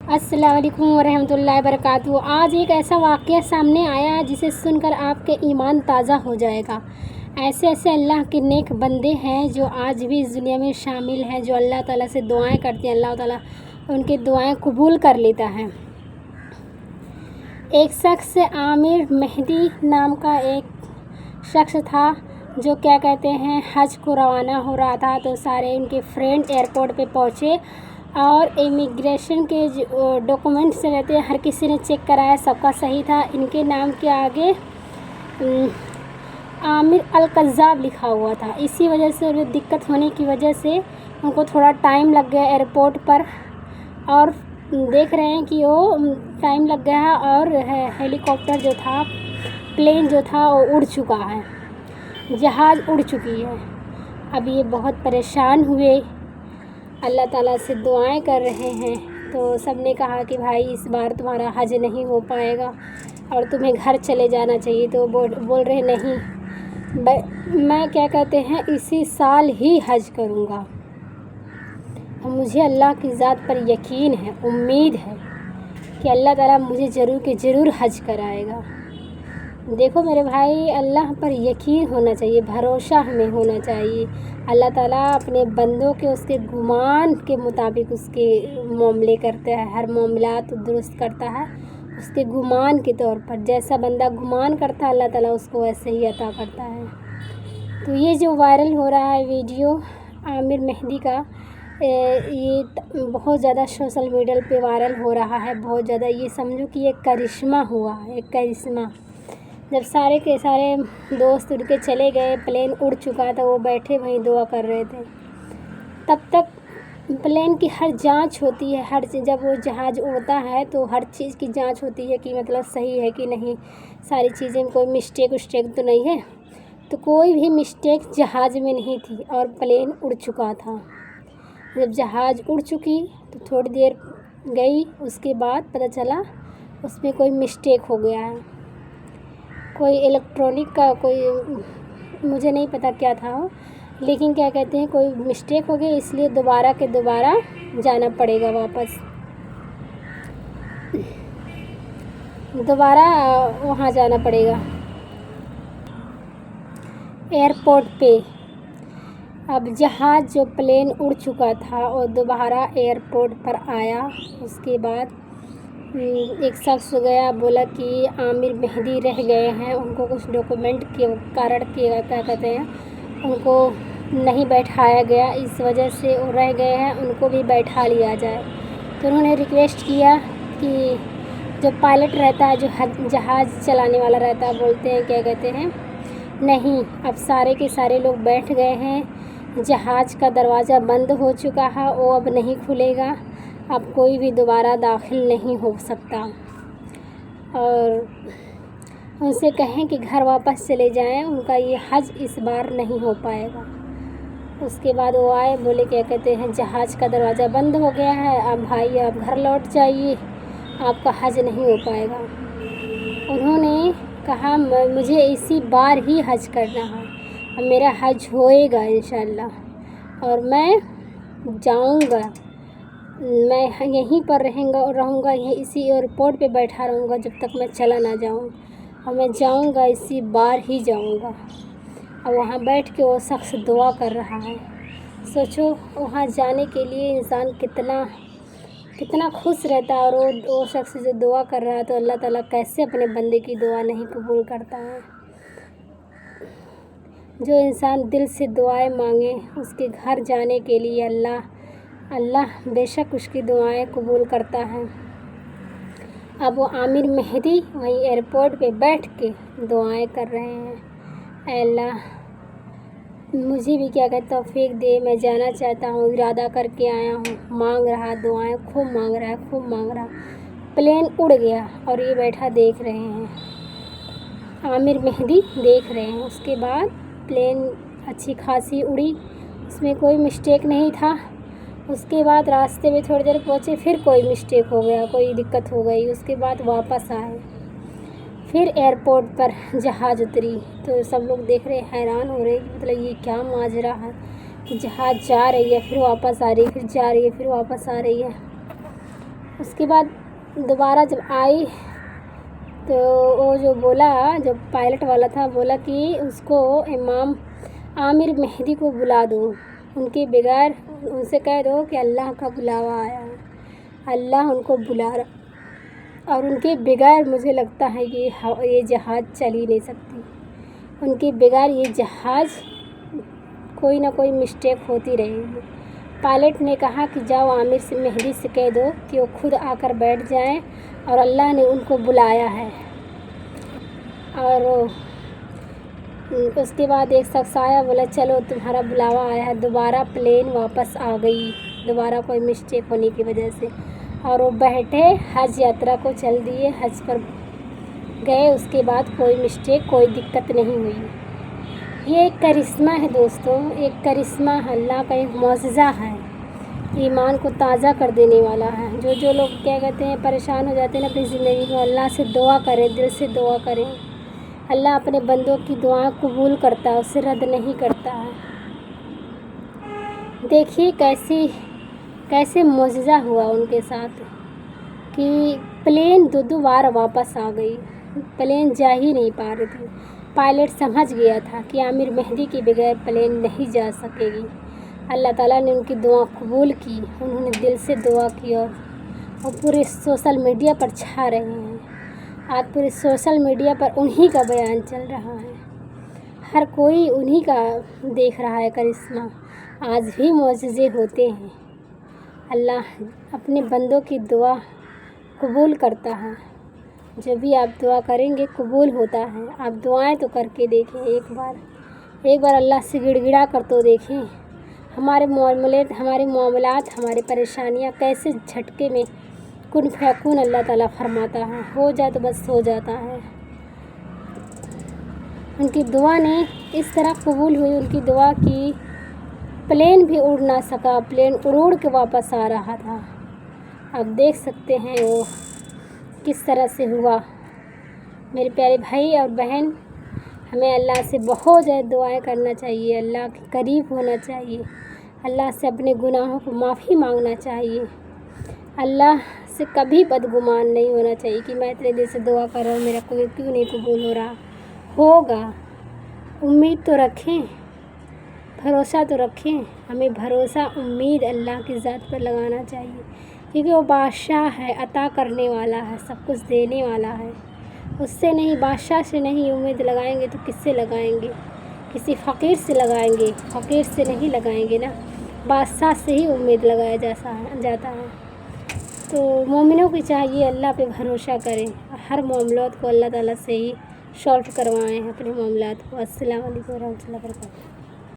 अस्सलाम वालेकुम वरहमतुल्लाहि वबरकातुहू। आज एक ऐसा वाक़या सामने आया जिसे सुनकर आपके ईमान ताज़ा हो जाएगा। ऐसे ऐसे अल्लाह के नेक बंदे हैं जो आज भी इस दुनिया में शामिल हैं, जो अल्लाह ताला से दुआएं करते हैं, अल्लाह ताला उनकी दुआएं कबूल कर लेता है। एक शख्स आमिर मेहदी नाम का एक शख्स था जो क्या कहते हैं हज को रवाना हो रहा था। तो सारे उनके फ्रेंड एयरपोर्ट पे पहुँचे और इमिग्रेशन के जो डॉक्यूमेंट्स रहते हैं हर किसी ने चेक कराया, सबका सही था। इनके नाम के आगे आमिर अल-कज़्ज़ाब लिखा हुआ था। इसी वजह से उन्हें दिक्कत होने की वजह से उनको थोड़ा टाइम लग गया एयरपोर्ट पर, और देख रहे हैं कि वो टाइम लग गया है और हेलीकॉप्टर जो था, प्लेन जो था वो उड़ चुका है, जहाज़ उड़ चुकी है। अब ये बहुत परेशान हुए, अल्लाह ताला से दुआएं कर रहे हैं। तो सब ने कहा कि भाई इस बार तुम्हारा हज नहीं हो पाएगा और तुम्हें घर चले जाना चाहिए। तो बोल रहे नहीं, मैं क्या कहते हैं इसी साल ही हज करूँगा। और मुझे अल्लाह की ज़ात पर यकीन है, उम्मीद है कि अल्लाह ताला मुझे ज़रूर के ज़रूर हज कराएगा। देखो मेरे भाई, अल्लाह पर यकीन होना चाहिए, भरोसा हमें होना चाहिए। अल्लाह ताला अपने बंदों के उसके गुमान के मुताबिक उसके मामले करते हैं, हर मामलात दुरुस्त करता है उसके गुमान के तौर पर। जैसा बंदा गुमान करता है अल्लाह ताला उसको वैसे ही अता करता है। तो ये जो वायरल हो रहा है वीडियो आमिर मेहदी का, ये बहुत ज़्यादा सोशल मीडिया पे वायरल हो रहा है, बहुत ज़्यादा। ये समझो कि एक करिश्मा हुआ, एक करिश्मा। जब सारे के सारे दोस्त उड़ के चले गए, प्लेन उड़ चुका था, वो बैठे वहीं दुआ कर रहे थे। तब तक प्लेन की हर जांच होती है, हर चीज़ जब वो जहाज़ उड़ता है तो हर चीज़ की जांच होती है कि मतलब सही है कि नहीं, सारी चीज़ें में कोई मिस्टेक तो नहीं है। तो कोई भी मिस्टेक जहाज़ में नहीं थी और प्लेन उड़ चुका था। जब जहाज़ उड़ चुकी तो थोड़ी देर गई, उसके बाद पता चला उसमें कोई मिस्टेक हो गया है, कोई इलेक्ट्रॉनिक का कोई, मुझे नहीं पता क्या था वो, लेकिन क्या कहते हैं कोई मिस्टेक हो गई, इसलिए दोबारा के दोबारा जाना पड़ेगा वापस, दोबारा वहाँ जाना पड़ेगा एयरपोर्ट पे। अब जहाज़ जो प्लेन उड़ चुका था और दोबारा एयरपोर्ट पर आया, उसके बाद एक शख्स गया, बोला कि आमिर मेहदी रह गए हैं, उनको कुछ डॉक्यूमेंट के कारण क्या कहते हैं उनको नहीं बैठाया गया, इस वजह से वो रह गए हैं, उनको भी बैठा लिया जाए। तो उन्होंने रिक्वेस्ट किया कि जो पायलट रहता है, जो जहाज़ चलाने वाला रहता है, बोलते हैं क्या कहते हैं नहीं, अब सारे के सारे लोग बैठ गए हैं, जहाज़ का दरवाज़ा बंद हो चुका है, वो अब नहीं खुलेगा, अब कोई भी दोबारा दाखिल नहीं हो सकता। और उनसे कहें कि घर वापस चले जाएं, उनका ये हज इस बार नहीं हो पाएगा। उसके बाद वो आए, बोले क्या कहते हैं जहाज़ का दरवाज़ा बंद हो गया है, अब भाई आप घर लौट जाइए, आपका हज नहीं हो पाएगा। उन्होंने कहा मुझे इसी बार ही हज करना है, अब मेरा हज होएगा इंशाअल्लाह, और मैं जाऊंगा, मैं यहीं पर रहूँगा, यहीं इसी एयरपोर्ट पे बैठा रहूँगा जब तक मैं चला ना जाऊँ, और मैं जाऊँगा इसी बार ही जाऊँगा। अब वहाँ बैठ के वो शख्स दुआ कर रहा है। सोचो वहाँ जाने के लिए इंसान कितना खुश रहता है, और वो शख्स जो दुआ कर रहा है, तो अल्लाह ताला कैसे अपने बंदे की दुआ नहीं कबूल करता है। जो इंसान दिल से दुआएं मांगे उसके घर जाने के लिए अल्लाह बेशक उसकी दुआएं कबूल करता है। अब वो आमिर मेहदी वहीं एयरपोर्ट पे बैठ के दुआएं कर रहे हैं, ऐ अल्लाह मुझे भी क्या कहते तौफीक दे, मैं जाना चाहता हूँ, इरादा करके आया हूँ, मांग रहा दुआएं, खूब मांग रहा। प्लेन उड़ गया और ये बैठा देख रहे हैं, आमिर मेहदी देख रहे हैं। उसके बाद प्लेन अच्छी खासी उड़ी, उसमें कोई मिस्टेक नहीं था। उसके बाद रास्ते में थोड़ी देर पहुँचे, फिर कोई मिस्टेक हो गया, कोई दिक्कत हो गई, उसके बाद वापस आए, फिर एयरपोर्ट पर जहाज़ उतरी। तो सब लोग देख रहे, हैरान हो रहे कि मतलब ये क्या माजरा है कि जहाज़ जा रही है, फिर वापस आ रही है, फिर जा रही है, फिर वापस आ रही है। اس کے بعد دوبارہ جب آئی تو وہ جو بولا، جو پائلٹ والا تھا، بولا کہ اس کو امام عامر مہدی کو بلا دو، ان کے بغیر ان سے کہہ دو کہ اللہ کا بلاوا آیا ہے، اللہ ان کو بلا رہا، اور ان کے بغیر مجھے لگتا ہے کہ یہ جہاز چل ہی نہیں سکتی، ان کے بغیر یہ جہاز کوئی نہ کوئی مسٹیک ہوتی رہے گی۔ پائلٹ نے کہا کہ جاؤ عامر سے مہدی سے کہہ دو کہ وہ خود آ کر بیٹھ جائیں اور اللہ نے ان کو بلایا ہے۔ اور اس کے بعد ایک شخص آیا، بولا چلو تمہارا بلاوا آیا ہے، دوبارہ پلین واپس آ گئی، دوبارہ کوئی مسٹیک ہونے کی وجہ سے، اور وہ بیٹھے حج یاترا کو چل دیے، حج پر گئے، اس کے بعد کوئی مسٹیک، کوئی دقت نہیں ہوئی۔ یہ ایک کرشمہ ہے دوستوں، ایک کرشمہ اللہ کا ایک معجزہ ہے، ایمان کو تازہ کر دینے والا ہے۔ جو لوگ کیا کہتے ہیں پریشان ہو جاتے ہیں نا اپنی زندگی میں، اللہ سے دعا کریں، دل سے دعا کریں، اللہ اپنے بندوں کی دعائیں قبول کرتا ہے، اسے رد نہیں کرتا ہے۔ دیکھیے کیسے معجزہ ہوا ان کے ساتھ کہ پلین دو بار واپس آ گئی، پلین جا ہی نہیں پا رہی تھی۔ پائلٹ سمجھ گیا تھا کہ عامر مہدی کے بغیر پلین نہیں جا سکے گی۔ اللہ تعالیٰ نے ان کی دعا قبول کی، انہوں نے دل سے دعا کی، اور وہ پورے سوشل میڈیا پر چھا رہے ہیں۔ آج پورے سوشل میڈیا پر انہی کا بیان چل رہا ہے، ہر کوئی انہی کا دیکھ رہا ہے کرشمہ۔ آج بھی معجزے ہوتے ہیں، اللہ اپنے بندوں کی دعا قبول کرتا ہے، جو بھی آپ دعا کریں گے قبول ہوتا ہے۔ آپ دعائیں تو کر کے دیکھیں، ایک بار اللہ سے گڑ گڑا کر تو دیکھیں، ہمارے معاملات، ہماری پریشانیاں کیسے جھٹکے میں کن فیکون اللہ تعالیٰ فرماتا ہے، ہو جائے تو بس ہو جاتا ہے۔ ان کی دعا نے اس طرح قبول ہوئی، ان کی دعا کی، پلین بھی اڑ نہ سکا، پلین اڑ کے واپس آ رہا تھا۔ آپ دیکھ سکتے ہیں وہ کس طرح سے ہوا۔ میرے پیارے بھائی اور بہن، ہمیں اللہ سے بہت زیادہ دعائیں کرنا چاہیے، اللہ کے قریب ہونا چاہیے، اللہ سے اپنے گناہوں کو معافی مانگنا چاہیے، اللہ سے کبھی بدگمان نہیں ہونا چاہیے کہ میں اتنے دل سے دعا کر رہا ہوں، میرا کوئی کیوں نہیں قبول ہو رہا۔ ہوگا، امید تو رکھیں، بھروسہ تو رکھیں، ہمیں بھروسہ امید اللہ کی ذات پر لگانا چاہیے، کیونکہ وہ بادشاہ ہے، عطا کرنے والا ہے، سب کچھ دینے والا ہے، اس سے نہیں، بادشاہ سے نہیں امید لگائیں گے تو کس سے لگائیں گے؟ کسی فقیر سے لگائیں گے، فقیر سے نہیں لگائیں گے نا، بادشاہ سے ہی امید لگایا جاتا ہے۔ تو مومنوں کی چاہیے اللہ پہ بھروسہ کریں، ہر معاملات کو اللہ تعالیٰ سے ہی سالو کروائیں اپنے معاملات کو۔ السلام علیکم ورحمۃ اللہ وبرکاتہ۔